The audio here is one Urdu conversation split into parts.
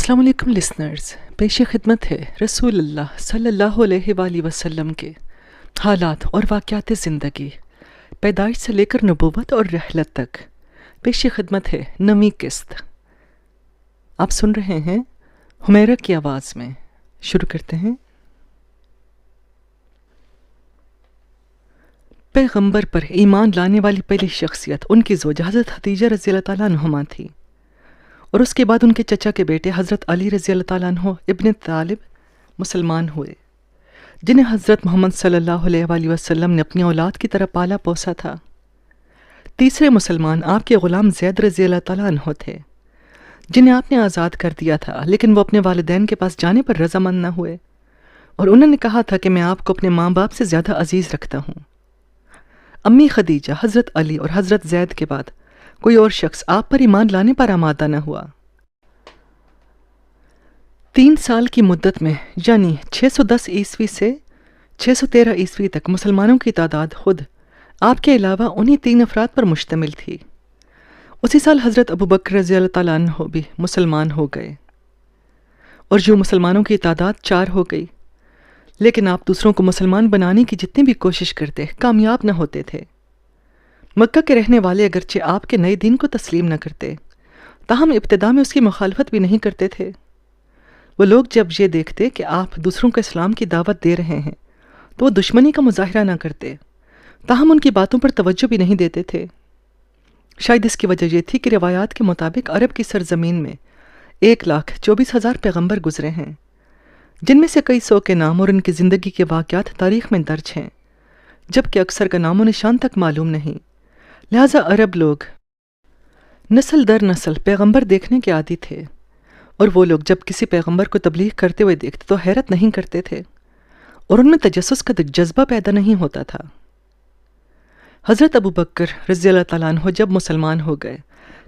السلام علیکم لسنرز، پیش خدمت ہے رسول اللہ صلی اللہ علیہ وآلہ وسلم کے حالات اور واقعات زندگی، پیدائش سے لے کر نبوت اور رحلت تک۔ پیش خدمت ہے 9ویں قسط۔ آپ سن رہے ہیں حمیرہ کی آواز میں۔ شروع کرتے ہیں۔ پیغمبر پر ایمان لانے والی پہلی شخصیت ان کی زوجہ حضرت خدیجہ رضی اللہ تعالیٰ عنہما تھی، اور اس کے بعد ان کے چچا کے بیٹے حضرت علی رضی اللہ تعالیٰ عنہ ابن طالب مسلمان ہوئے، جنہیں حضرت محمد صلی اللہ علیہ وآلہ وسلم نے اپنی اولاد کی طرح پالا پوسا تھا۔ تیسرے مسلمان آپ کے غلام زید رضی اللہ تعالیٰ عنہ تھے، جنہیں آپ نے آزاد کر دیا تھا، لیکن وہ اپنے والدین کے پاس جانے پر رضامند نہ ہوئے، اور انہوں نے کہا تھا کہ میں آپ کو اپنے ماں باپ سے زیادہ عزیز رکھتا ہوں۔ امی خدیجہ، حضرت علی اور حضرت زید کے بعد کوئی اور شخص آپ پر ایمان لانے پر آمادہ نہ ہوا۔ 3 سال کی مدت میں، یعنی 610 عیسوی سے 613 عیسوی تک، مسلمانوں کی تعداد خود آپ کے علاوہ انہی 3 افراد پر مشتمل تھی۔ اسی سال حضرت ابو بکر رضی اللہ تعالیٰ عنہ بھی مسلمان ہو گئے، اور جو مسلمانوں کی تعداد 4 ہو گئی، لیکن آپ دوسروں کو مسلمان بنانے کی جتنی بھی کوشش کرتے کامیاب نہ ہوتے تھے۔ مکہ کے رہنے والے اگرچہ آپ کے نئے دین کو تسلیم نہ کرتے، تاہم ابتدا میں اس کی مخالفت بھی نہیں کرتے تھے۔ وہ لوگ جب یہ دیکھتے کہ آپ دوسروں کو اسلام کی دعوت دے رہے ہیں تو وہ دشمنی کا مظاہرہ نہ کرتے، تاہم ان کی باتوں پر توجہ بھی نہیں دیتے تھے۔ شاید اس کی وجہ یہ تھی کہ روایات کے مطابق عرب کی سرزمین میں 1,24,000 پیغمبر گزرے ہیں، جن میں سے کئی 100 کے نام اور ان کی زندگی کے واقعات تاریخ میں درج ہیں، جبکہ اکثر کا نام و نشان تک معلوم نہیں۔ لہٰذا عرب لوگ نسل در نسل پیغمبر دیکھنے کے عادی تھے، اور وہ لوگ جب کسی پیغمبر کو تبلیغ کرتے ہوئے دیکھتے تو حیرت نہیں کرتے تھے، اور ان میں تجسس کا جذبہ پیدا نہیں ہوتا تھا۔ حضرت ابو بکر رضی اللہ تعالیٰ عنہ جب مسلمان ہو گئے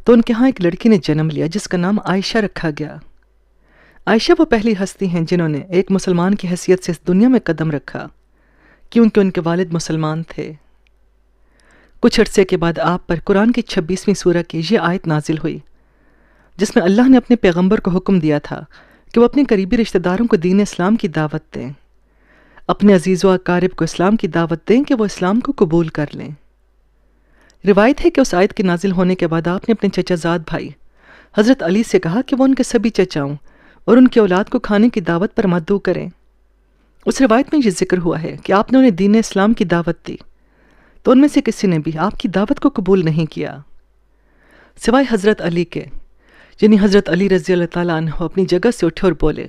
تو ان کے ہاں ایک لڑکی نے جنم لیا جس کا نام عائشہ رکھا گیا۔ عائشہ وہ پہلی ہستی ہیں جنہوں نے ایک مسلمان کی حیثیت سے اس دنیا میں قدم رکھا، کیونکہ ان کے والد مسلمان تھے۔ کچھ عرصے کے بعد آپ پر قرآن کی 26ویں سورہ کی یہ آیت نازل ہوئی، جس میں اللہ نے اپنے پیغمبر کو حکم دیا تھا کہ وہ اپنے قریبی رشتہ داروں کو دین اسلام کی دعوت دیں، اپنے عزیز و اقارب کو اسلام کی دعوت دیں کہ وہ اسلام کو قبول کر لیں۔ روایت ہے کہ اس آیت کے نازل ہونے کے بعد آپ نے اپنے چچا زاد بھائی حضرت علی سے کہا کہ وہ ان کے سبھی چچاؤں اور ان کی اولاد کو کھانے کی دعوت پر مدعو کریں۔ اس روایت میں یہ ذکر ہوا ہے کہ آپ نے انہیں دین اسلام کی دعوت دی، تو ان میں سے کسی نے بھی آپ کی دعوت کو قبول نہیں کیا، سوائے حضرت علی کے، یعنی حضرت علی رضی اللہ تعالیٰ عنہ اپنی جگہ سے اٹھے اور بولے،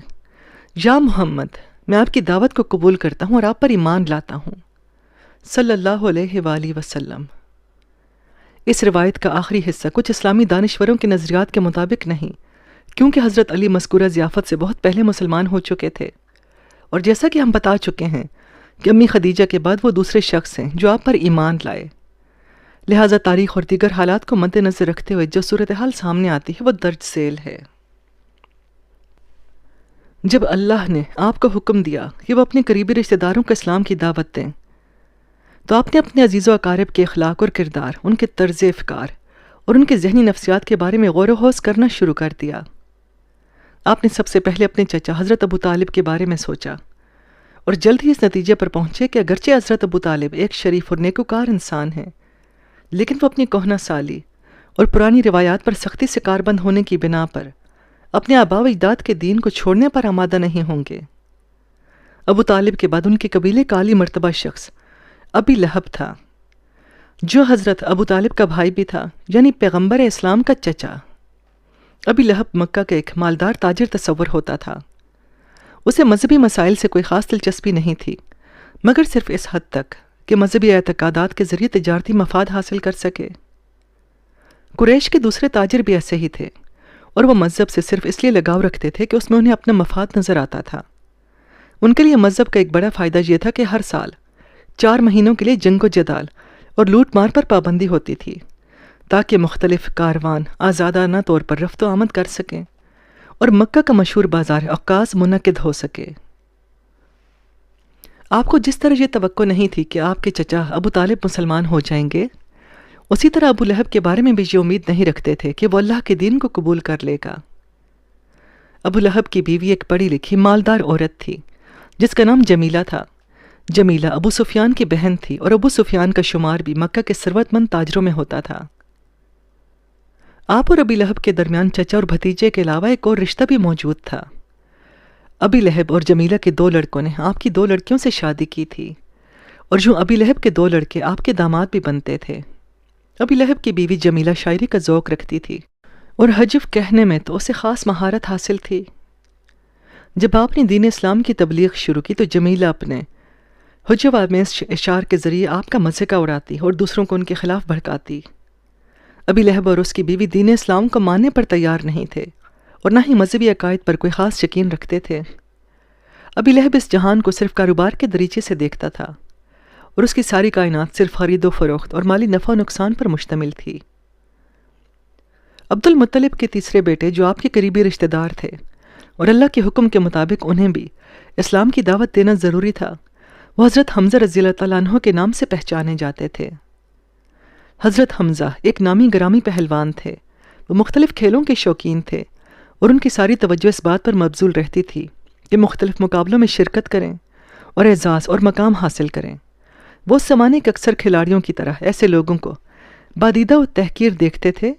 یا محمد، میں آپ کی دعوت کو قبول کرتا ہوں اور آپ پر ایمان لاتا ہوں، صلی اللہ علیہ وآلہ وسلم۔ اس روایت کا آخری حصہ کچھ اسلامی دانشوروں کے نظریات کے مطابق نہیں، کیونکہ حضرت علی مذکورہ ضیافت سے بہت پہلے مسلمان ہو چکے تھے، اور جیسا کہ ہم بتا چکے ہیں کہ امی خدیجہ کے بعد وہ دوسرے شخص ہیں جو آپ پر ایمان لائے۔ لہٰذا تاریخ اور دیگر حالات کو مد نظر رکھتے ہوئے جو صورتحال سامنے آتی ہے وہ درج ذیل ہے۔ جب اللہ نے آپ کو حکم دیا کہ وہ اپنے قریبی رشتہ داروں کو اسلام کی دعوت دیں، تو آپ نے اپنے عزیز و اقارب کے اخلاق اور کردار، ان کے طرز افکار اور ان کے ذہنی نفسیات کے بارے میں غور و خوض کرنا شروع کر دیا۔ آپ نے سب سے پہلے اپنے چچا حضرت ابو طالب کے بارے میں سوچا، اور جلد ہی اس نتیجے پر پہنچے کہ اگرچہ حضرت ابو طالب ایک شریف اور نیکوکار انسان ہیں، لیکن وہ اپنی کہنہ سالی اور پرانی روایات پر سختی سے کاربند ہونے کی بنا پر اپنے آباء و اجداد کے دین کو چھوڑنے پر آمادہ نہیں ہوں گے۔ ابو طالب کے بعد ان کے قبیلے کا عالی مرتبہ شخص ابی لہب تھا، جو حضرت ابو طالب کا بھائی بھی تھا، یعنی پیغمبر اسلام کا چچا۔ ابی لہب مکہ کا ایک مالدار تاجر تصور ہوتا تھا۔ اسے مذہبی مسائل سے کوئی خاص دلچسپی نہیں تھی، مگر صرف اس حد تک کہ مذہبی اعتقادات کے ذریعے تجارتی مفاد حاصل کر سکے۔ قریش کے دوسرے تاجر بھی ایسے ہی تھے، اور وہ مذہب سے صرف اس لیے لگاؤ رکھتے تھے کہ اس میں انہیں اپنا مفاد نظر آتا تھا۔ ان کے لیے مذہب کا ایک بڑا فائدہ یہ تھا کہ ہر سال 4 مہینوں کے لیے جنگ و جدال اور لوٹ مار پر پابندی ہوتی تھی، تاکہ مختلف کاروان آزادانہ طور پر رفت و آمد کر سکیں اور مکہ کا مشہور بازار عکاظ منعقد ہو سکے۔ آپ کو جس طرح یہ توقع نہیں تھی کہ آپ کے چچا ابو طالب مسلمان ہو جائیں گے، اسی طرح ابو لہب کے بارے میں بھی یہ امید نہیں رکھتے تھے کہ وہ اللہ کے دین کو قبول کر لے گا۔ ابو لہب کی بیوی ایک پڑھی لکھی مالدار عورت تھی جس کا نام جمیلہ تھا۔ جمیلہ ابو سفیان کی بہن تھی اور ابو سفیان کا شمار بھی مکہ کے ثروت مند تاجروں میں ہوتا تھا۔ آپ اور ابی لہب کے درمیان چچا اور بھتیجے کے علاوہ ایک اور رشتہ بھی موجود تھا۔ ابی لہب اور جمیلہ کے 2 لڑکوں نے آپ کی 2 لڑکیوں سے شادی کی تھی، اور جو ابی لہب کے 2 لڑکے آپ کے داماد بھی بنتے تھے۔ ابی لہب کی بیوی جمیلہ شاعری کا ذوق رکھتی تھی اور حجف کہنے میں تو اسے خاص مہارت حاصل تھی۔ جب آپ نے دین اسلام کی تبلیغ شروع کی تو جمیلہ اپنے حجو آمیز اشعار کے ذریعے آپ کا مذاق اڑاتی اور دوسروں کو ان کے خلاف بھڑکاتی۔ ابی لہب اور اس کی بیوی دین اسلام کو ماننے پر تیار نہیں تھے اور نہ ہی مذہبی عقائد پر کوئی خاص یقین رکھتے تھے۔ ابی لہب اس جہان کو صرف کاروبار کے دریچے سے دیکھتا تھا اور اس کی ساری کائنات صرف خرید و فروخت اور مالی نفع و نقصان پر مشتمل تھی۔ عبد المطلب کے تیسرے بیٹے جو آپ کے قریبی رشتہ دار تھے اور اللہ کے حکم کے مطابق انہیں بھی اسلام کی دعوت دینا ضروری تھا، وہ حضرت حمزہ رضی اللہ تعالیٰ عنہ کے نام سے پہچانے جاتے تھے۔ حضرت حمزہ ایک نامی گرامی پہلوان تھے۔ وہ مختلف کھیلوں کے شوقین تھے اور ان کی ساری توجہ اس بات پر مبذول رہتی تھی کہ مختلف مقابلوں میں شرکت کریں اور اعزاز اور مقام حاصل کریں۔ وہ اس زمانے کے اکثر کھلاڑیوں کی طرح ایسے لوگوں کو بادیدہ و تحقیر دیکھتے تھے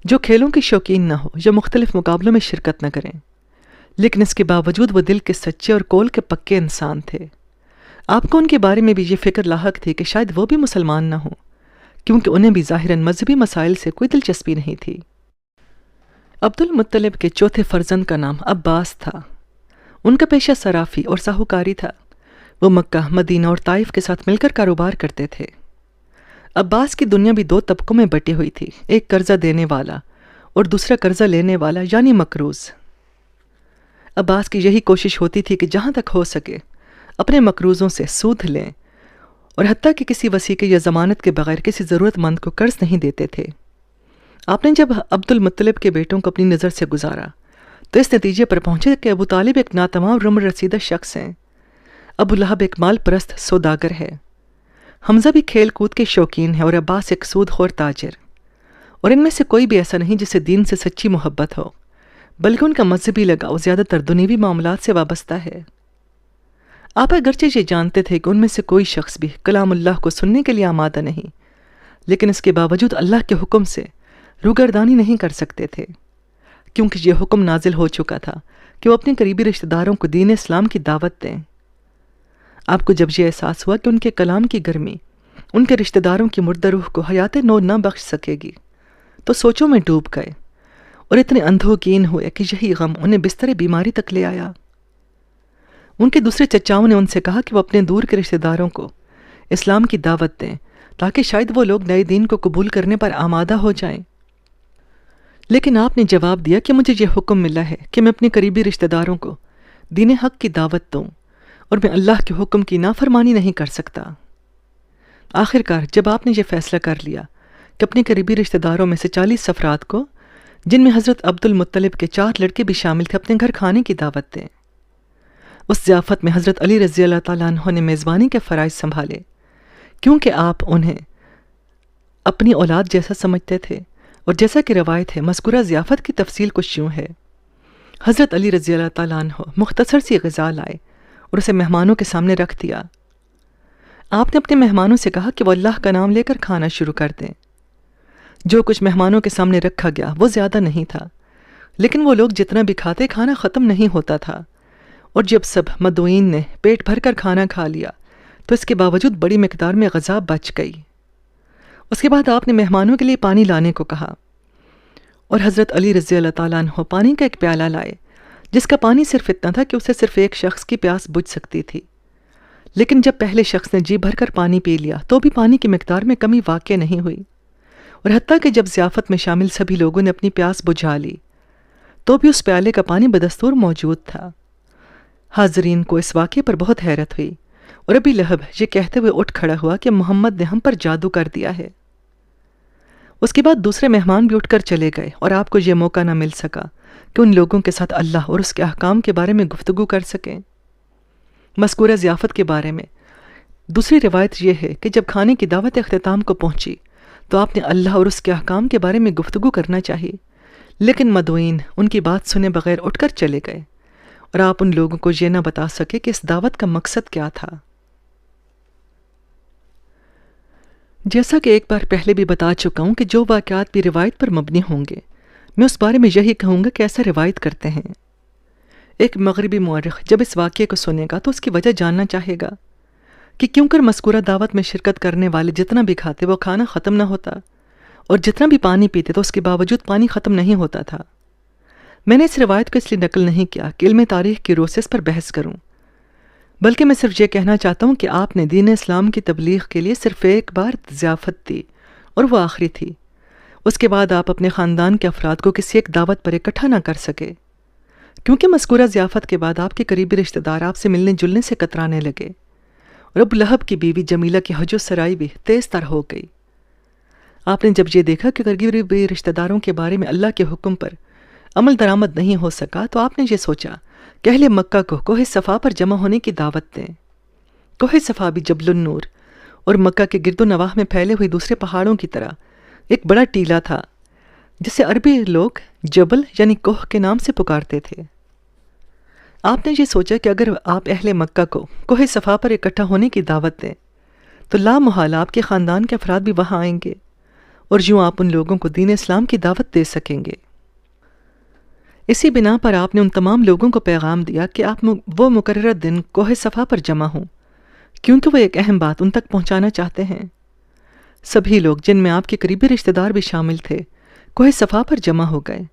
جو کھیلوں کی شوقین نہ ہو یا مختلف مقابلوں میں شرکت نہ کریں، لیکن اس کے باوجود وہ دل کے سچے اور قول کے پکے انسان تھے۔ آپ کو ان کے بارے میں بھی یہ فکر لاحق تھی کہ شاید وہ بھی مسلمان نہ ہوں، کیونکہ انہیں بھی ظاہراً مذہبی مسائل سے کوئی دلچسپی نہیں تھی۔ عبد المطلب کے چوتھے فرزند کا نام عباس تھا۔ ان کا پیشہ صرافی اور ساہوکاری تھا۔ وہ مکہ، مدینہ اور طائف کے ساتھ مل کر کاروبار کرتے تھے۔ عباس کی دنیا بھی 2 طبقوں میں بٹی ہوئی تھی، ایک قرضہ دینے والا اور دوسرا قرضہ لینے والا یعنی مقروض۔ عباس کی یہی کوشش ہوتی تھی کہ جہاں تک ہو سکے اپنے مقروضوں سے سود لیں اور حتیٰ کہ کسی وثیقے یا ضمانت کے بغیر کسی ضرورت مند کو قرض نہیں دیتے تھے۔ آپ نے جب عبد المطلب کے بیٹوں کو اپنی نظر سے گزارا تو اس نتیجے پر پہنچے کہ ابو طالب ایک ناتمام اور عمر رسیدہ شخص ہیں، ابو لہب ایک مال پرست سوداگر ہے، حمزہ بھی کھیل کود کے شوقین ہے اور عباس ایک سود خور تاجر، اور ان میں سے کوئی بھی ایسا نہیں جسے دین سے سچی محبت ہو، بلکہ ان کا مذہبی لگاؤ زیادہ تر دنیوی معاملات سے وابستہ ہے۔ آپ اگرچہ یہ جانتے تھے کہ ان میں سے کوئی شخص بھی کلام اللہ کو سننے کے لیے آمادہ نہیں، لیکن اس کے باوجود اللہ کے حکم سے روگردانی نہیں کر سکتے تھے، کیونکہ یہ حکم نازل ہو چکا تھا کہ وہ اپنے قریبی رشتہ داروں کو دین اسلام کی دعوت دیں۔ آپ کو جب یہ احساس ہوا کہ ان کے کلام کی گرمی ان کے رشتہ داروں کی مردہ روح کو حیات نو نہ بخش سکے گی تو سوچوں میں ڈوب گئے اور اتنے اندھوکین ہوئے کہ یہی غم انہیں بستر بیماری تک لے آیا۔ ان کے دوسرے چچاؤں نے ان سے کہا کہ وہ اپنے دور کے رشتہ داروں کو اسلام کی دعوت دیں تاکہ شاید وہ لوگ نئے دین کو قبول کرنے پر آمادہ ہو جائیں، لیکن آپ نے جواب دیا کہ مجھے یہ حکم ملا ہے کہ میں اپنے قریبی رشتہ داروں کو دین حق کی دعوت دوں اور میں اللہ کے حکم کی نافرمانی نہیں کر سکتا۔ آخر کار جب آپ نے یہ فیصلہ کر لیا کہ اپنے قریبی رشتہ داروں میں سے 40 افراد کو، جن میں حضرت عبد المطلب کے 4 لڑکے بھی شامل تھے، اپنے گھر کھانے کی دعوت دیں، اس ضیافت میں حضرت علی رضی اللہ تعالیٰ عنہ نے میزبانی کے فرائض سنبھالے، کیونکہ آپ انہیں اپنی اولاد جیسا سمجھتے تھے، اور جیسا کہ روایت ہے مذکورہ ضیافت کی تفصیل کچھ یوں ہے۔ حضرت علی رضی اللہ تعالیٰ عنہ مختصر سی غذا لائے اور اسے مہمانوں کے سامنے رکھ دیا۔ آپ نے اپنے مہمانوں سے کہا کہ وہ اللہ کا نام لے کر کھانا شروع کر دیں۔ جو کچھ مہمانوں کے سامنے رکھا گیا وہ زیادہ نہیں تھا، لیکن وہ لوگ جتنا بھی کھاتے کھانا ختم نہیں ہوتا تھا، اور جب سب مدعوین نے پیٹ بھر کر کھانا کھا لیا تو اس کے باوجود بڑی مقدار میں غذا بچ گئی۔ اس کے بعد آپ نے مہمانوں کے لیے پانی لانے کو کہا، اور حضرت علی رضی اللہ تعالیٰ عنہ پانی کا ایک پیالہ لائے جس کا پانی صرف اتنا تھا کہ اسے صرف ایک شخص کی پیاس بجھ سکتی تھی، لیکن جب پہلے شخص نے جی بھر کر پانی پی لیا تو بھی پانی کی مقدار میں کمی واقع نہیں ہوئی، اور حتیٰ کہ جب ضیافت میں شامل سبھی لوگوں نے اپنی پیاس بجھا لی تو بھی اس پیالے کا پانی بدستور موجود تھا۔ حاضرین کو اس واقعے پر بہت حیرت ہوئی، اور ابی لہب یہ کہتے ہوئے اٹھ کھڑا ہوا کہ محمد نے ہم پر جادو کر دیا ہے۔ اس کے بعد دوسرے مہمان بھی اٹھ کر چلے گئے، اور آپ کو یہ موقع نہ مل سکا کہ ان لوگوں کے ساتھ اللہ اور اس کے احکام کے بارے میں گفتگو کر سکیں۔ مذکورہ ضیافت کے بارے میں دوسری روایت یہ ہے کہ جب کھانے کی دعوت اختتام کو پہنچی تو آپ نے اللہ اور اس کے احکام کے بارے میں گفتگو کرنا چاہی، لیکن مدعوین ان کی بات سنے بغیر اٹھ کر چلے گئے، اور آپ ان لوگوں کو یہ نہ بتا سکے کہ اس دعوت کا مقصد کیا تھا۔ جیسا کہ ایک بار پہلے بھی بتا چکا ہوں کہ جو واقعات بھی روایت پر مبنی ہوں گے، میں اس بارے میں یہی کہوں گا کہ ایسا روایت کرتے ہیں۔ ایک مغربی مورخ جب اس واقعے کو سنے گا تو اس کی وجہ جاننا چاہے گا کہ کیوں کر مذکورہ دعوت میں شرکت کرنے والے جتنا بھی کھاتے وہ کھانا ختم نہ ہوتا، اور جتنا بھی پانی پیتے تو اس کے باوجود پانی ختم نہیں ہوتا تھا۔ میں نے اس روایت کو اس لیے نقل نہیں کیا کہ علم تاریخ کی روح سے اس پر بحث کروں، بلکہ میں صرف یہ کہنا چاہتا ہوں کہ آپ نے دین اسلام کی تبلیغ کے لیے صرف ایک بار ضیافت دی، اور وہ آخری تھی۔ اس کے بعد آپ اپنے خاندان کے افراد کو کسی ایک دعوت پر اکٹھا نہ کر سکے، کیونکہ مذکورہ ضیافت کے بعد آپ کے قریبی رشتہ دار آپ سے ملنے جلنے سے کترانے لگے، اور ابو لہب کی بیوی جمیلہ کی حج و سرائی بھی تیز تر ہو گئی۔ آپ نے جب یہ دیکھا کہ قریبی رشتہ داروں کے بارے میں اللہ کے حکم پر عمل درآمد نہیں ہو سکا، تو آپ نے یہ سوچا کہ اہل مکہ کو کوہ صفا پر جمع ہونے کی دعوت دیں۔ کوہ صفا بھی جبل النور اور مکہ کے گرد و نواح میں پھیلے ہوئے دوسرے پہاڑوں کی طرح ایک بڑا ٹیلہ تھا، جسے عربی لوگ جبل یعنی کوہ کے نام سے پکارتے تھے۔ آپ نے یہ سوچا کہ اگر آپ اہل مکہ کو کوہ صفا پر اکٹھا ہونے کی دعوت دیں تو لا محالہ آپ کے خاندان کے افراد بھی وہاں آئیں گے، اور یوں آپ ان لوگوں کو دین اسلام کی دعوت دے سکیں گے۔ اسی بنا پر آپ نے ان تمام لوگوں کو پیغام دیا کہ آپ وہ مقررہ دن کوہ صفا پر جمع ہوں، کیونکہ وہ ایک اہم بات ان تک پہنچانا چاہتے ہیں۔ سبھی لوگ، جن میں آپ کے قریبی رشتہ دار بھی شامل تھے، کوہ صفا پر جمع ہو گئے۔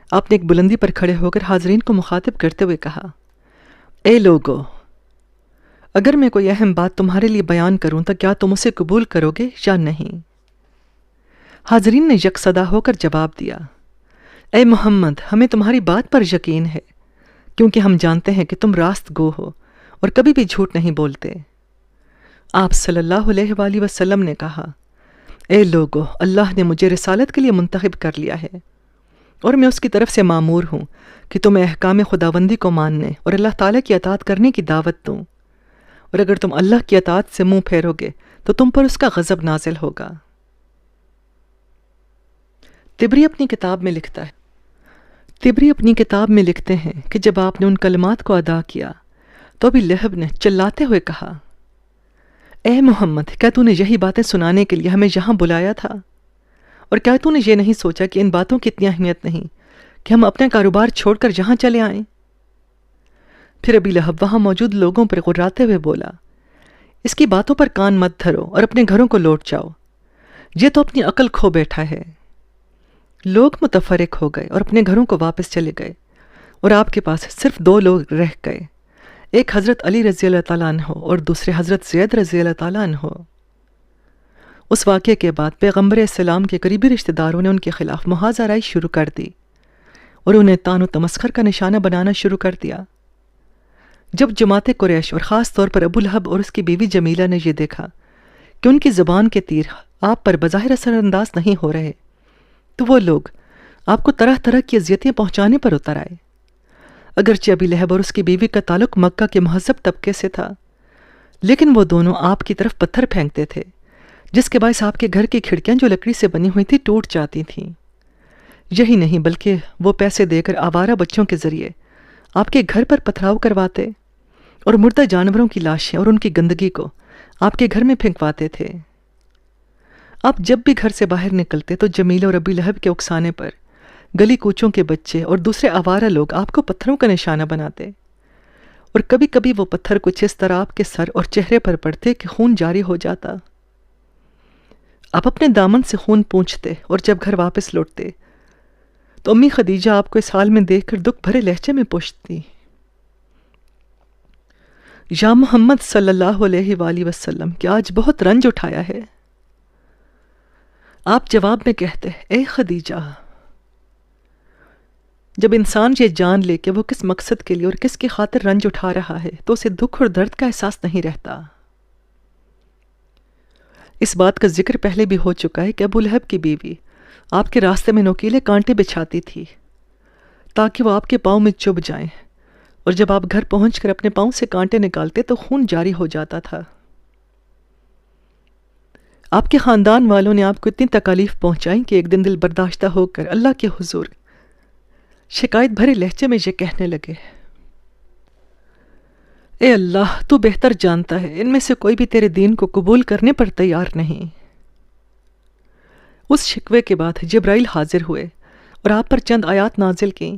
آپ نے ایک بلندی پر کھڑے ہو کر حاضرین کو مخاطب کرتے ہوئے کہا، اے لوگو، اگر میں کوئی اہم بات تمہارے لیے بیان کروں تو کیا تم اسے قبول کرو گے یا نہیں؟ حاضرین نے یک صدا ہو کر جواب دیا، اے محمد، ہمیں تمہاری بات پر یقین ہے، کیونکہ ہم جانتے ہیں کہ تم راست گو ہو اور کبھی بھی جھوٹ نہیں بولتے۔ آپ صلی اللہ علیہ وآلہ وسلم نے کہا، اے لوگو، اللہ نے مجھے رسالت کے لیے منتخب کر لیا ہے، اور میں اس کی طرف سے مامور ہوں کہ تمہیں احکام خداوندی کو ماننے اور اللہ تعالیٰ کی اطاعت کرنے کی دعوت دوں، اور اگر تم اللہ کی اطاعت سے منہ پھیرو گے تو تم پر اس کا غضب نازل ہوگا۔ طبری اپنی کتاب میں لکھتے ہیں کہ جب آپ نے ان کلمات کو ادا کیا تو ابی لہب نے چلاتے ہوئے کہا، اے محمد، کیا تو نے یہی باتیں سنانے کے لیے ہمیں یہاں بلایا تھا؟ اور کیا تو نے یہ نہیں سوچا کہ ان باتوں کی اتنی اہمیت نہیں کہ ہم اپنا کاروبار چھوڑ کر یہاں چلے آئیں؟ پھر ابی لہب وہاں موجود لوگوں پر غراتے ہوئے بولا، اس کی باتوں پر کان مت دھرو اور اپنے گھروں کو لوٹ جاؤ، یہ تو اپنی عقل کھو بیٹھا ہے۔ لوگ متفرق ہو گئے اور اپنے گھروں کو واپس چلے گئے، اور آپ کے پاس صرف دو لوگ رہ گئے، ایک حضرت علی رضی اللہ تعالیٰ عنہ اور دوسرے حضرت زید رضی اللہ تعالیٰ عنہ۔ اس واقعے کے بعد پیغمبر اسلام کے قریبی رشتہ داروں نے ان کے خلاف محاذ آرائی شروع کر دی اور انہیں طعن و تمسخر کا نشانہ بنانا شروع کر دیا۔ جب جماعت قریش اور خاص طور پر ابو لہب اور اس کی بیوی جمیلہ نے یہ دیکھا کہ ان کی زبان کے تیر آپ پر بظاہر اثر انداز نہیں ہو رہے، تو وہ لوگ آپ کو طرح طرح کی اذیتیں پہنچانے پر اتر آئے۔ اگرچہ ابی لہب اور اس کی بیوی کا تعلق مکہ کے مہذب طبقے سے تھا، لیکن وہ دونوں آپ کی طرف پتھر پھینکتے تھے، جس کے باعث آپ کے گھر کی کھڑکیاں جو لکڑی سے بنی ہوئی تھی ٹوٹ جاتی تھیں۔ یہی نہیں بلکہ وہ پیسے دے کر آوارہ بچوں کے ذریعے آپ کے گھر پر پتھراؤ کرواتے اور مردہ جانوروں کی لاشیں اور ان کی گندگی کو آپ کے گھر میں پھینکواتے تھے۔ آپ جب بھی گھر سے باہر نکلتے تو جمیلہ اور ابی لہب کے اکسانے پر گلی کوچوں کے بچے اور دوسرے آوارہ لوگ آپ کو پتھروں کا نشانہ بناتے، اور کبھی کبھی وہ پتھر کچھ اس طرح آپ کے سر اور چہرے پر پڑتے کہ خون جاری ہو جاتا۔ آپ اپنے دامن سے خون پونچھتے، اور جب گھر واپس لوٹتے تو امی خدیجہ آپ کو اس حال میں دیکھ کر دکھ بھرے لہجے میں پوچھتی، یا محمد صلی اللہ علیہ وآلہ وسلم، کیا آج بہت رنج اٹھایا ہے؟ آپ جواب میں کہتے، اے خدیجہ، جب انسان یہ جان لے کہ وہ کس مقصد کے لیے اور کس کی خاطر رنج اٹھا رہا ہے تو اسے دکھ اور درد کا احساس نہیں رہتا۔ اس بات کا ذکر پہلے بھی ہو چکا ہے کہ ابو لہب کی بیوی آپ کے راستے میں نوکیلے کانٹے بچھاتی تھی تاکہ وہ آپ کے پاؤں میں چبھ جائیں، اور جب آپ گھر پہنچ کر اپنے پاؤں سے کانٹے نکالتے تو خون جاری ہو جاتا تھا۔ آپ کے خاندان والوں نے آپ کو اتنی تکالیف پہنچائیں کہ ایک دن دل برداشتہ ہو کر اللہ کے حضور شکایت بھرے لہجے میں یہ کہنے لگے، اے اللہ، تو بہتر جانتا ہے ان میں سے کوئی بھی تیرے دین کو قبول کرنے پر تیار نہیں۔ اس شکوے کے بعد جبرائیل حاضر ہوئے اور آپ پر چند آیات نازل کیں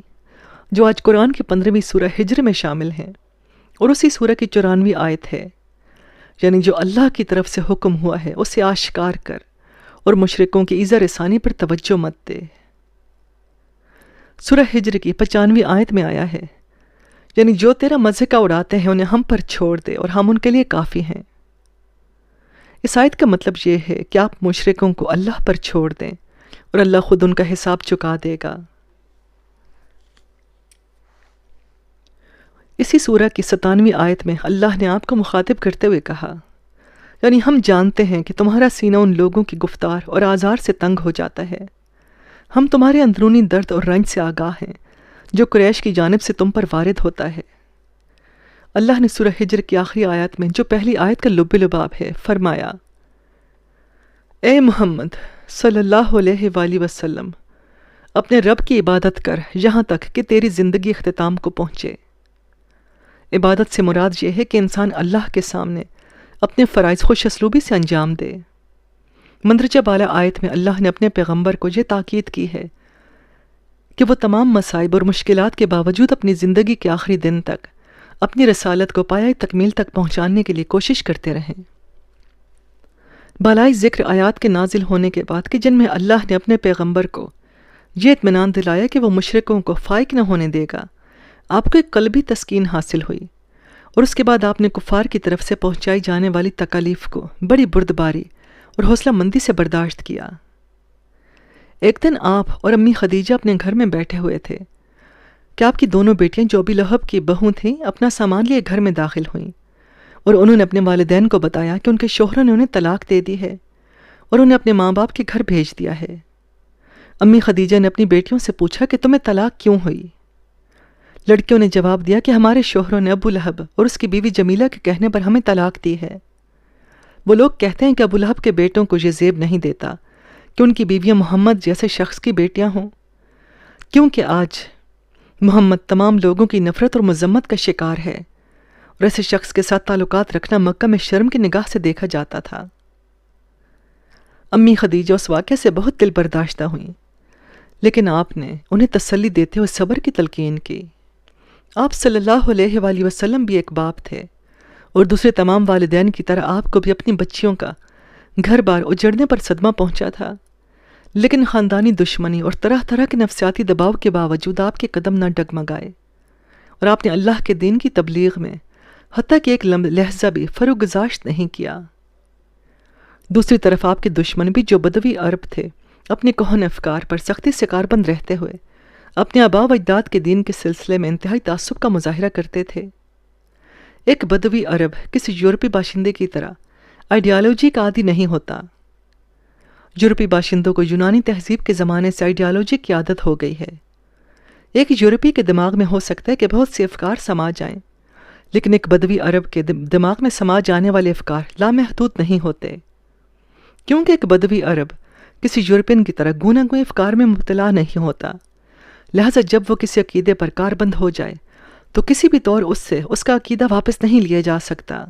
جو آج قرآن کی 15ویں سورہ ہجر میں شامل ہیں، اور اسی سورہ کی 94ویں آیت ہے، یعنی جو اللہ کی طرف سے حکم ہوا ہے اسے آشکار کر اور مشرکوں کی ایذا رسانی پر توجہ مت دے۔ سورہ ہجر کی 95ویں آیت میں آیا ہے، یعنی جو تیرا مضحکہ اڑاتے ہیں انہیں ہم پر چھوڑ دے اور ہم ان کے لیے کافی ہیں۔ اس آیت کا مطلب یہ ہے کہ آپ مشرکوں کو اللہ پر چھوڑ دیں اور اللہ خود ان کا حساب چکا دے گا۔ اسی سورہ کی 97ویں آیت میں اللہ نے آپ کو مخاطب کرتے ہوئے کہا، یعنی ہم جانتے ہیں کہ تمہارا سینہ ان لوگوں کی گفتار اور آزار سے تنگ ہو جاتا ہے، ہم تمہارے اندرونی درد اور رنج سے آگاہ ہیں جو قریش کی جانب سے تم پر وارد ہوتا ہے۔ اللہ نے سورہ ہجر کی آخری آیت میں جو پہلی آیت کا لب لباب ہے فرمایا، اے محمد صلی اللہ علیہ وآلہ وسلم، اپنے رب کی عبادت کر یہاں تک کہ تیری زندگی اختتام کو پہنچے۔ عبادت سے مراد یہ ہے کہ انسان اللہ کے سامنے اپنے فرائض خوش اسلوبی سے انجام دے۔ مندرجہ بالا آیت میں اللہ نے اپنے پیغمبر کو یہ تاکید کی ہے کہ وہ تمام مصائب اور مشکلات کے باوجود اپنی زندگی کے آخری دن تک اپنی رسالت کو پایۂ تکمیل تک پہنچانے کے لیے کوشش کرتے رہیں۔ بالائی ذکر آیات کے نازل ہونے کے بعد کہ جن میں اللہ نے اپنے پیغمبر کو یہ اطمینان دلایا کہ وہ مشرکوں کو فائق نہ ہونے دے گا، آپ کو ایک قلبی تسکین حاصل ہوئی، اور اس کے بعد آپ نے کفار کی طرف سے پہنچائی جانے والی تکالیف کو بڑی بردباری اور حوصلہ مندی سے برداشت کیا۔ ایک دن آپ اور امی خدیجہ اپنے گھر میں بیٹھے ہوئے تھے کہ آپ کی دونوں بیٹیاں جو ابی لہب کی بہو تھیں اپنا سامان لیے گھر میں داخل ہوئیں، اور انہوں نے اپنے والدین کو بتایا کہ ان کے شوہروں نے انہیں طلاق دے دی ہے اور انہیں اپنے ماں باپ کے گھر بھیج دیا ہے۔ امی خدیجہ نے اپنی بیٹیوں سے پوچھا کہ تمہیں طلاق کیوں ہوئی؟ لڑکیوں نے جواب دیا کہ ہمارے شوہروں نے ابو لہب اور اس کی بیوی جمیلہ کے کہنے پر ہمیں طلاق دی ہے۔ وہ لوگ کہتے ہیں کہ ابو لہب کے بیٹوں کو یہ زیب نہیں دیتا کہ ان کی بیویاں محمد جیسے شخص کی بیٹیاں ہوں، کیونکہ آج محمد تمام لوگوں کی نفرت اور مذمت کا شکار ہے، اور ایسے شخص کے ساتھ تعلقات رکھنا مکہ میں شرم کی نگاہ سے دیکھا جاتا تھا۔ امی خدیجہ اس واقعے سے بہت دل برداشتہ ہوئیں، لیکن آپ نے انہیں تسلی دیتے ہوئے صبر کی تلقین کی۔ آپ صلی اللہ علیہ وآلہ وسلم بھی ایک باپ تھے، اور دوسرے تمام والدین کی طرح آپ کو بھی اپنی بچیوں کا گھر بار اجڑنے پر صدمہ پہنچا تھا، لیکن خاندانی دشمنی اور طرح طرح کے نفسیاتی دباؤ کے باوجود آپ کے قدم نہ ڈگمگائے، اور آپ نے اللہ کے دین کی تبلیغ میں حتیٰ کہ ایک لہجہ بھی فروگزاشت نہیں کیا۔ دوسری طرف آپ کے دشمن بھی جو بدوی عرب تھے اپنے کہن افکار پر سختی سے کاربند رہتے ہوئے اپنے آباء و اجداد کے دین کے سلسلے میں انتہائی تعصب کا مظاہرہ کرتے تھے۔ ایک بدوی عرب کسی یورپی باشندے کی طرح آئیڈیالوجی کا عادی نہیں ہوتا۔ یورپی باشندوں کو یونانی تہذیب کے زمانے سے آئیڈیالوجی کی عادت ہو گئی ہے۔ ایک یورپی کے دماغ میں ہو سکتا ہے کہ بہت سے افکار سما جائیں، لیکن ایک بدوی عرب کے دماغ میں سما جانے والے افکار لامحدود نہیں ہوتے، کیونکہ ایک بدوی عرب کسی یورپین کی طرح گوناگوں گوئے افکار میں مبتلا نہیں ہوتا، لہذا جب وہ کسی عقیدے پر کاربند ہو جائے تو کسی بھی طور اس سے اس کا عقیدہ واپس نہیں لیا جا سکتا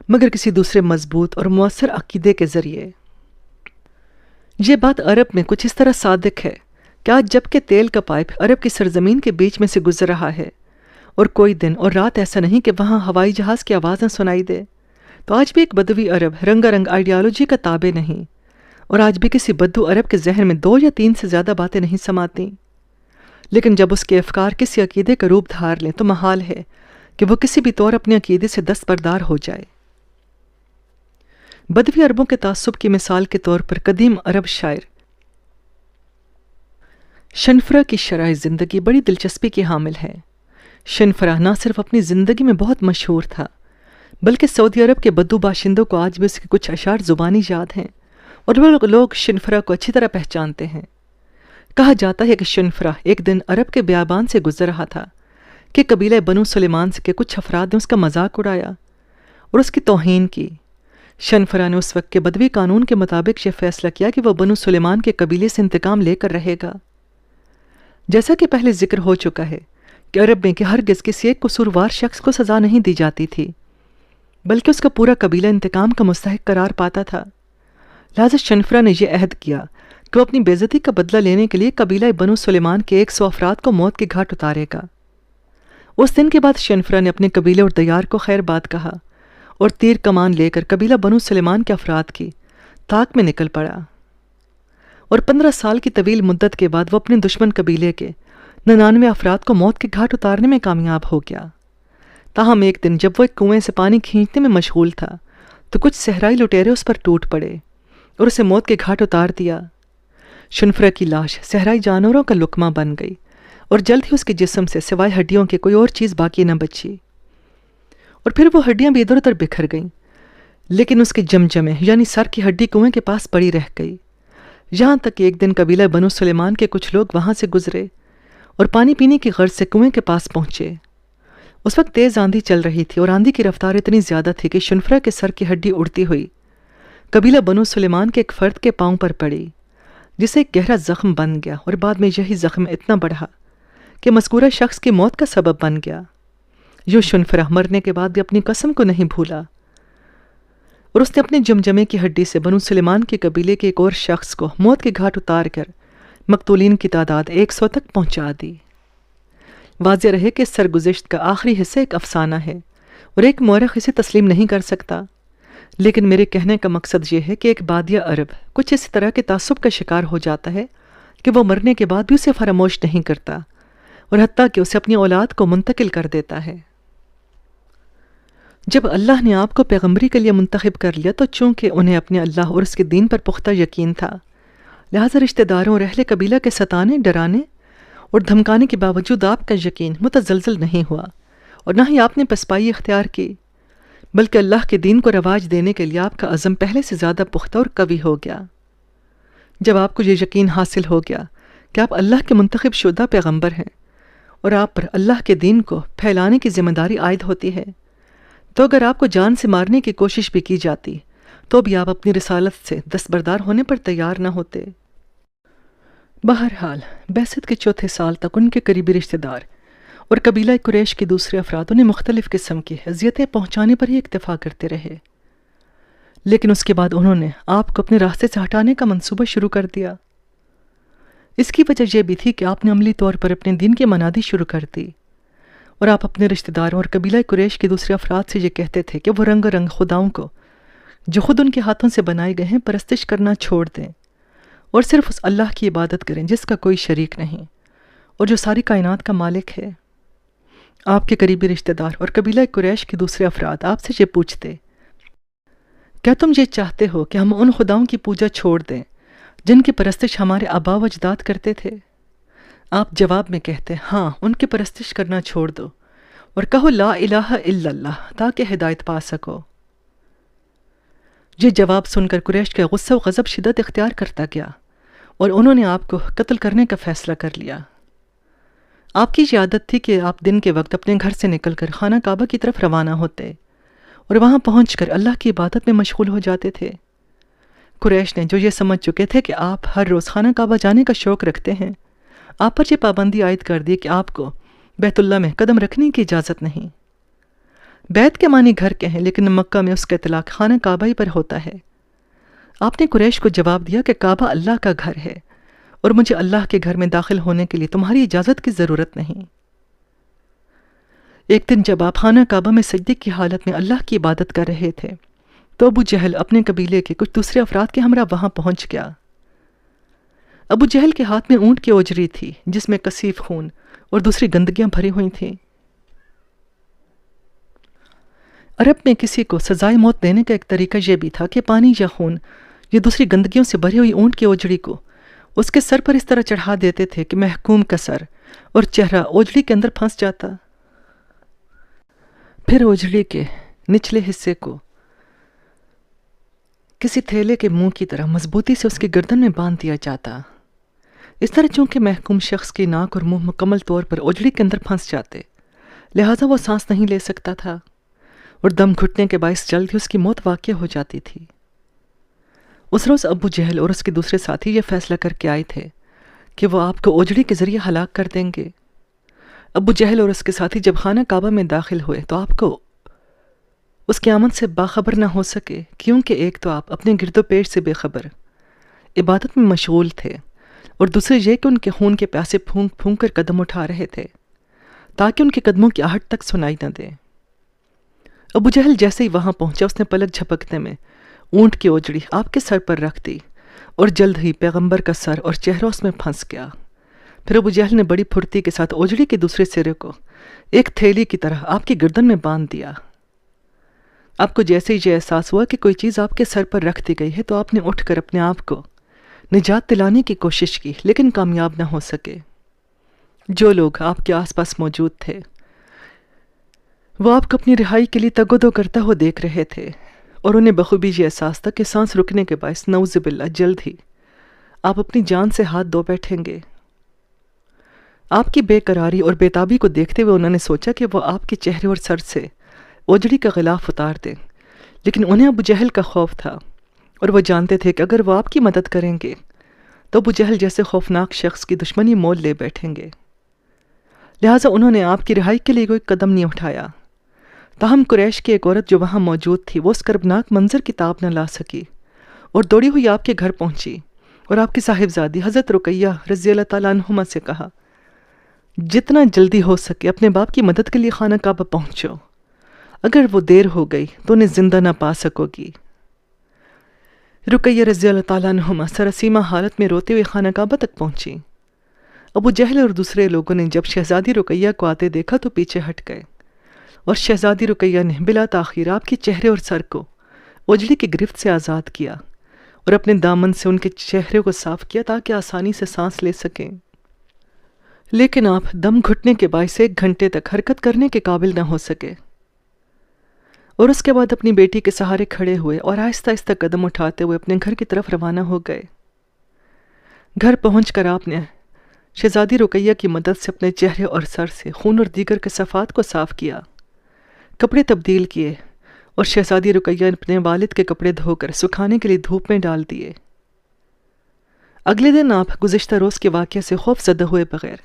مگر کسی دوسرے مضبوط اور مؤثر عقیدے کے ذریعے۔ یہ بات عرب میں کچھ اس طرح صادق ہے کہ آج جب کہ تیل کا پائپ عرب کی سرزمین کے بیچ میں سے گزر رہا ہے اور کوئی دن اور رات ایسا نہیں کہ وہاں ہوائی جہاز کی آوازیں سنائی دے، تو آج بھی ایک بدوی عرب رنگا رنگ آئیڈیالوجی کا تابع نہیں، اور آج بھی کسی بدو عرب کے ذہن میں 2 یا 3 سے زیادہ باتیں نہیں سماتی، لیکن جب اس کے افکار کسی عقیدے کا روپ دھار لیں تو محال ہے کہ وہ کسی بھی طور اپنے عقیدے سے دستبردار ہو جائے۔ بدوی عربوں کے تعصب کی مثال کے طور پر قدیم عرب شاعر شنفرہ کی شرح زندگی بڑی دلچسپی کی حامل ہے۔ شنفرہ نہ صرف اپنی زندگی میں بہت مشہور تھا بلکہ سعودی عرب کے بدو باشندوں کو آج بھی اس کے کچھ اشعار زبانی یاد ہیں، اور وہ لوگ شنفرہ کو اچھی طرح پہچانتے ہیں۔ کہا جاتا ہے کہ شنفرہ ایک دن عرب کے بیابان سے گزر رہا تھا کہ قبیلہ بنو سلیمان کے کچھ افراد نے اس کا مذاق اڑایا اور اس کی توہین کی۔ شنفرہ نے اس وقت کے بدوی قانون کے مطابق یہ فیصلہ کیا کہ وہ بنو سلیمان کے قبیلے سے انتقام لے کر رہے گا۔ جیسا کہ پہلے ذکر ہو چکا ہے کہ عرب میں کہ ہرگز کسی ایک قصوروار شخص کو سزا نہیں دی جاتی تھی، بلکہ اس کا پورا قبیلہ انتقام کا مستحق قرار پاتا تھا۔ لہذا شنفرہ نے یہ عہد کیا کہ وہ اپنی بے عزتی کا بدلہ لینے کے لیے قبیلہ بنو سلیمان کے 100 افراد کو موت کے گھاٹ اتارے گا۔ اس دن کے بعد شنفرہ نے اپنے قبیلے اور دیار کو خیر بات کہا اور تیر کمان لے کر قبیلہ بنو سلیمان کے افراد کی طاق میں نکل پڑا، اور 15 سال کی طویل مدت کے بعد وہ اپنے دشمن قبیلے کے 99 افراد کو موت کے گھاٹ اتارنے میں کامیاب ہو گیا۔ تاہم ایک دن جب وہ ایک کنویں سے پانی کھینچنے میں مشغول تھا تو کچھ صحرائی لٹیرے اس پر ٹوٹ پڑے اور اسے موت کے گھاٹ اتار دیا۔ شنفرہ کی لاش صحرائی جانوروں کا لقمہ بن گئی اور جلد ہی اس کے جسم سے سوائے ہڈیوں کے کوئی اور چیز باقی نہ بچی، اور پھر وہ ہڈیاں بھی ادھر ادھر بکھر گئیں، لیکن اس کے جمجمے یعنی سر کی ہڈی کنویں کے پاس پڑی رہ گئی، یہاں تک کہ ایک دن قبیلہ بنو سلیمان کے کچھ لوگ وہاں سے گزرے اور پانی پینے کی غرض سے کنویں کے پاس پہنچے۔ اس وقت تیز آندھی چل رہی تھی اور آندھی کی رفتار اتنی زیادہ تھی کہ شنفرہ کے سر کی ہڈی اڑتی ہوئی قبیلہ بنو سلیمان کے ایک فرد کے پاؤں پر پڑی، جسے ایک گہرا زخم بن گیا، اور بعد میں یہی زخم اتنا بڑھا کہ مذکورہ شخص کی موت کا سبب بن گیا۔ یوں شنفرہ مرنے کے بعد بھی اپنی قسم کو نہیں بھولا، اور اس نے اپنے جمجمے کی ہڈی سے بنو سلیمان کے قبیلے کے ایک اور شخص کو موت کے گھاٹ اتار کر مقتولین کی تعداد 100 تک پہنچا دی۔ واضح رہے کہ سرگزشت کا آخری حصہ ایک افسانہ ہے اور ایک مورخ اسے تسلیم نہیں کر سکتا، لیکن میرے کہنے کا مقصد یہ ہے کہ ایک بادیہ عرب کچھ اس طرح کے تعصب کا شکار ہو جاتا ہے کہ وہ مرنے کے بعد بھی اسے فراموش نہیں کرتا، اور حتیٰ کہ اسے اپنی اولاد کو منتقل کر دیتا ہے۔ جب اللہ نے آپ کو پیغمبری کے لیے منتخب کر لیا تو چونکہ انہیں اپنے اللہ اور اس کے دین پر پختہ یقین تھا، لہٰذا رشتہ داروں اور اہل قبیلہ کے ستانے، ڈرانے اور دھمکانے کے باوجود آپ کا یقین متزلزل نہیں ہوا، اور نہ ہی آپ نے پسپائی اختیار کی، بلکہ اللہ کے دین کو رواج دینے کے لیے آپ کا عزم پہلے سے زیادہ پختہ اور قوی ہو گیا۔ جب آپ کو یہ یقین حاصل ہو گیا کہ آپ اللہ کے منتخب شدہ پیغمبر ہیں اور آپ پر اللہ کے دین کو پھیلانے کی ذمہ داری عائد ہوتی ہے، تو اگر آپ کو جان سے مارنے کی کوشش بھی کی جاتی تو بھی آپ اپنی رسالت سے دستبردار ہونے پر تیار نہ ہوتے۔ بہرحال بعثت کے چوتھے سال تک ان کے قریبی رشتہ دار اور قبیلہ قریش کے دوسرے افراد انہیں مختلف قسم کی اذیتیں پہنچانے پر ہی اکتفا کرتے رہے، لیکن اس کے بعد انہوں نے آپ کو اپنے راستے سے ہٹانے کا منصوبہ شروع کر دیا۔ اس کی وجہ یہ بھی تھی کہ آپ نے عملی طور پر اپنے دین کی منادی شروع کر دی، اور آپ اپنے رشتہ داروں اور قبیلہ قریش کے دوسرے افراد سے یہ کہتے تھے کہ وہ رنگ رنگ خداؤں کو جو خود ان کے ہاتھوں سے بنائے گئے ہیں پرستش کرنا چھوڑ دیں اور صرف اس اللہ کی عبادت کریں جس کا کوئی شریک نہیں اور جو ساری کائنات کا مالک ہے۔ آپ کے قریبی رشتہ دار اور قبیلہ قریش کے دوسرے افراد آپ سے یہ پوچھتے، کیا تم یہ چاہتے ہو کہ ہم ان خداؤں کی پوجا چھوڑ دیں جن کی پرستش ہمارے آبا و اجداد کرتے تھے؟ آپ جواب میں کہتے، ہاں، ان کی پرستش کرنا چھوڑ دو اور کہو لا الہ الا اللہ تاکہ ہدایت پا سکو۔ یہ جواب سن کر قریش کا غصہ و غضب شدت اختیار کرتا گیا اور انہوں نے آپ کو قتل کرنے کا فیصلہ کر لیا۔ آپ کی یہ عادت تھی کہ آپ دن کے وقت اپنے گھر سے نکل کر خانہ کعبہ کی طرف روانہ ہوتے اور وہاں پہنچ کر اللہ کی عبادت میں مشغول ہو جاتے تھے۔ قریش نے جو یہ سمجھ چکے تھے کہ آپ ہر روز خانہ کعبہ جانے کا شوق رکھتے ہیں، آپ پر یہ پابندی عائد کر دی کہ آپ کو بیت اللہ میں قدم رکھنے کی اجازت نہیں۔ بیت کے معنی گھر کے ہیں، لیکن مکہ میں اس کا اطلاق خانہ کعبہ ہی پر ہوتا ہے۔ آپ نے قریش کو جواب دیا کہ کعبہ اللہ کا گھر ہے اور مجھے اللہ کے گھر میں داخل ہونے کے لیے تمہاری اجازت کی ضرورت نہیں۔ ایک دن جب آپ خانہ کعبہ میں سجدے کی حالت میں اللہ کی عبادت کر رہے تھے تو ابو جہل اپنے قبیلے کے کچھ دوسرے افراد کے ہمراہ وہاں پہنچ گیا۔ ابو جہل کے ہاتھ میں اونٹ کی اوجری تھی جس میں کثیف خون اور دوسری گندگیاں بھری ہوئی تھیں۔ عرب میں کسی کو سزائے موت دینے کا ایک طریقہ یہ بھی تھا کہ پانی یا خون یا دوسری گندگیوں سے بھری ہوئی اونٹ کی اوجڑی کو اس کے سر پر اس طرح چڑھا دیتے تھے کہ محکوم کا سر اور چہرہ اوجڑی کے اندر پھنس جاتا، پھر اوجڑی کے نچلے حصے کو کسی تھیلے کے منہ کی طرح مضبوطی سے اس کی گردن میں باندھ دیا جاتا۔ اس طرح چونکہ محکوم شخص کی ناک اور منہ مکمل طور پر اوجڑی کے اندر پھنس جاتے، لہٰذا وہ سانس نہیں لے سکتا تھا اور دم گھٹنے کے باعث جلد ہی اس کی موت واقع ہو جاتی تھی۔ اس روز ابو جہل اور اس کے دوسرے ساتھی یہ فیصلہ کر کے آئے تھے کہ وہ آپ کو اوجڑی کے ذریعے ہلاک کر دیں گے۔ ابو جہل اور اس کے ساتھی جب خانہ کعبہ میں داخل ہوئے تو آپ کو اس کی آمد سے باخبر نہ ہو سکے، کیونکہ ایک تو آپ اپنے گرد و پیش سے بے خبر عبادت میں مشغول تھے، اور دوسرے یہ کہ ان کے خون کے پیاسے پھونک پھونک کر قدم اٹھا رہے تھے تاکہ ان کے قدموں کی آہٹ تک سنائی نہ دے۔ ابو جہل جیسے ہی وہاں پہنچا، اس نے پلک جھپکنے میں اونٹ کی اوجڑی آپ کے سر پر رکھ دی، اور جلد ہی پیغمبر کا سر اور چہرہ اس میں پھنس گیا۔ پھر ابو جہل نے بڑی پھرتی کے ساتھ اوجڑی کے دوسرے سرے کو ایک تھیلی کی طرح آپ کی گردن میں باندھ دیا۔ آپ کو جیسے ہی یہ احساس ہوا کہ کوئی چیز آپ کے سر پر رکھ دی گئی ہے تو آپ نے اٹھ کر اپنے آپ کو نجات دلانے کی کوشش کی، لیکن کامیاب نہ ہو سکے۔ جو لوگ آپ کے آس پاس موجود تھے وہ آپ کو اپنی رہائی کے لیے تگ و دو کرتا ہوا دیکھ رہے تھے، اور انہیں بخوبی یہ احساس تھا کہ سانس رکنے کے باعث نعوذ باللہ جلد ہی آپ اپنی جان سے ہاتھ دھو بیٹھیں گے۔ آپ کی بے قراری اور بے تابی کو دیکھتے ہوئے انہوں نے سوچا کہ وہ آپ کے چہرے اور سر سے اوجڑی کا غلاف اتار دیں، لیکن انہیں ابو جہل کا خوف تھا، اور وہ جانتے تھے کہ اگر وہ آپ کی مدد کریں گے تو ابو جہل جیسے خوفناک شخص کی دشمنی مول لے بیٹھیں گے۔ لہٰذا انہوں نے آپ کی رہائی کے لیے کوئی قدم نہیں اٹھایا۔ تاہم قریش کی ایک عورت جو وہاں موجود تھی وہ اس کربناک منظر کی تاب نہ لا سکی، اور دوڑی ہوئی آپ کے گھر پہنچی اور آپ کی صاحبزادی حضرت رقیہ رضی اللہ تعالیٰ عنہما سے کہا، جتنا جلدی ہو سکے اپنے باپ کی مدد کے لیے خانہ کعبہ پہنچو، اگر وہ دیر ہو گئی تو انہیں زندہ نہ پا سکو گی۔ رقیہ رضی اللہ تعالیٰ عنہما سراسیمہ حالت میں روتے ہوئے خانہ کعبہ تک پہنچی۔ ابو جہل اور دوسرے لوگوں نے جب شہزادی رقیہ کو آتے دیکھا تو پیچھے ہٹ گئے، اور شہزادی رقیہ نے بلا تاخیر آپ کے چہرے اور سر کو اوجڑی کی گرفت سے آزاد کیا، اور اپنے دامن سے ان کے چہرے کو صاف کیا تاکہ آسانی سے سانس لے سکیں۔ لیکن آپ دم گھٹنے کے باعث 1 گھنٹے تک حرکت کرنے کے قابل نہ ہو سکے، اور اس کے بعد اپنی بیٹی کے سہارے کھڑے ہوئے اور آہستہ آہستہ قدم اٹھاتے ہوئے اپنے گھر کی طرف روانہ ہو گئے۔ گھر پہنچ کر آپ نے شہزادی رقیہ کی مدد سے اپنے چہرے اور سر سے خون اور دیگر کثافات کو صاف کیا، کپڑے تبدیل کیے، اور شہزادی رقیہ نے اپنے والد کے کپڑے دھو کر سکھانے کے لیے دھوپ میں ڈال دیے۔ اگلے دن آپ گزشتہ روز کے واقعے سے خوف زدہ ہوئے بغیر،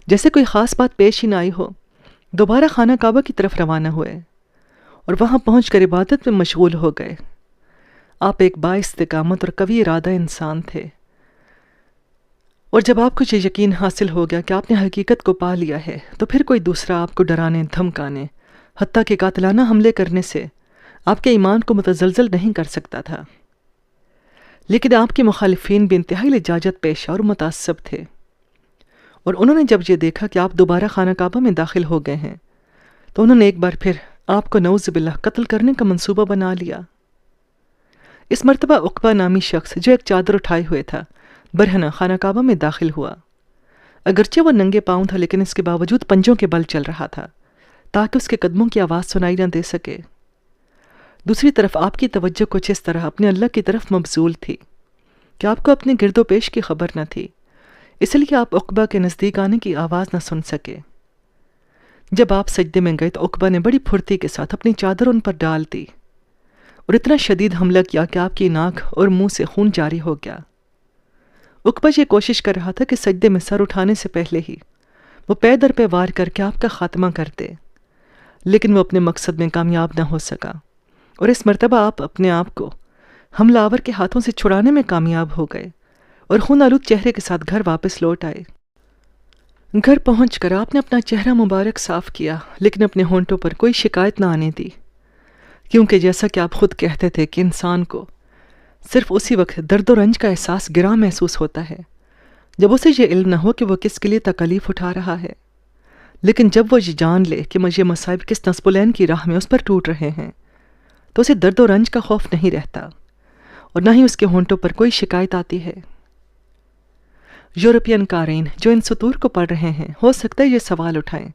جیسے کوئی خاص بات پیش ہی نہ آئی ہو، دوبارہ خانہ کعبہ کی طرف روانہ ہوئے، اور وہاں پہنچ کر عبادت میں مشغول ہو گئے۔ آپ ایک بااستقامت اور قوی ارادہ انسان تھے، اور جب آپ کو یہ یقین حاصل ہو گیا کہ آپ نے حقیقت کو پا لیا ہے تو پھر کوئی دوسرا آپ کو ڈرانے، دھمکانے، حتیٰ کہ قاتلانہ حملے کرنے سے آپ کے ایمان کو متزلزل نہیں کر سکتا تھا۔ لیکن آپ کے مخالفین بھی انتہائی لجاجت پیشہ اور متعصب تھے، اور انہوں نے جب یہ دیکھا کہ آپ دوبارہ خانہ کعبہ میں داخل ہو گئے ہیں تو انہوں نے ایک بار پھر آپ کو نعوذ باللہ قتل کرنے کا منصوبہ بنا لیا۔ اس مرتبہ عقبہ نامی شخص جو ایک چادر اٹھائے ہوئے تھا برہنہ خانہ کعبہ میں داخل ہوا۔ اگرچہ وہ ننگے پاؤں تھا، لیکن اس کے باوجود پنجوں کے بل چل رہا تھا تاکہ اس کے قدموں کی آواز سنائی نہ دے سکے۔ دوسری طرف آپ کی توجہ کچھ اس طرح اپنے اللہ کی طرف مبذول تھی کہ آپ کو اپنے گرد و پیش کی خبر نہ تھی، اس لیے آپ عقبہ کے نزدیک آنے کی آواز نہ سن سکے۔ جب آپ سجدے میں گئے تو عقبہ نے بڑی پھرتی کے ساتھ اپنی چادر ان پر ڈال دی، اور اتنا شدید حملہ کیا کہ آپ کی ناک اور منہ سے خون جاری ہو گیا۔ عقبہ یہ کوشش کر رہا تھا کہ سجدے میں سر اٹھانے سے پہلے ہی وہ پے در پہ وار کر کے آپ کا خاتمہ کر دے، لیکن وہ اپنے مقصد میں کامیاب نہ ہو سکا، اور اس مرتبہ آپ اپنے آپ کو حملہ آور کے ہاتھوں سے چھڑانے میں کامیاب ہو گئے، اور خون آلود چہرے کے ساتھ گھر واپس لوٹ آئے۔ گھر پہنچ کر آپ نے اپنا چہرہ مبارک صاف کیا، لیکن اپنے ہونٹوں پر کوئی شکایت نہ آنے دی، کیونکہ جیسا کہ آپ خود کہتے تھے کہ انسان کو صرف اسی وقت درد و رنج کا احساس گراں محسوس ہوتا ہے جب اسے یہ علم نہ ہو کہ وہ کس کے لیے تکالیف اٹھا رہا ہے، لیکن جب وہ یہ جان لے کہ مجھے مصائب کس نصب العین کی راہ میں اس پر ٹوٹ رہے ہیں تو اسے درد و رنج کا خوف نہیں رہتا، اور نہ ہی اس کے ہونٹوں پر کوئی شکایت آتی ہے۔ یورپین قارئین جو ان سطور کو پڑھ رہے ہیں ہو سکتا ہے یہ سوال اٹھائیں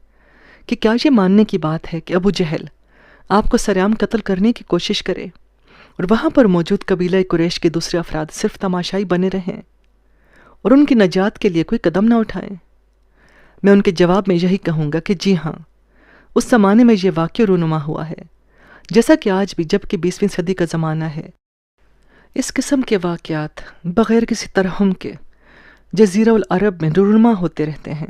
کہ کیا یہ ماننے کی بات ہے کہ ابو جہل آپ کو سرعام قتل کرنے کی کوشش کرے اور وہاں پر موجود قبیلہ قریش کے دوسرے افراد صرف تماشائی بنے رہیں اور ان کی نجات کے لیے کوئی قدم نہ اٹھائیں؟ میں ان کے جواب میں یہی کہوں گا کہ جی ہاں، اس زمانے میں یہ واقعہ رونما ہوا ہے، جیسا کہ آج بھی جب کہ 20ویں صدی کا زمانہ ہے۔ اس قسم کے واقعات بغیر کسی ترحم کے جزیرہ العرب میں رونما ہوتے رہتے ہیں۔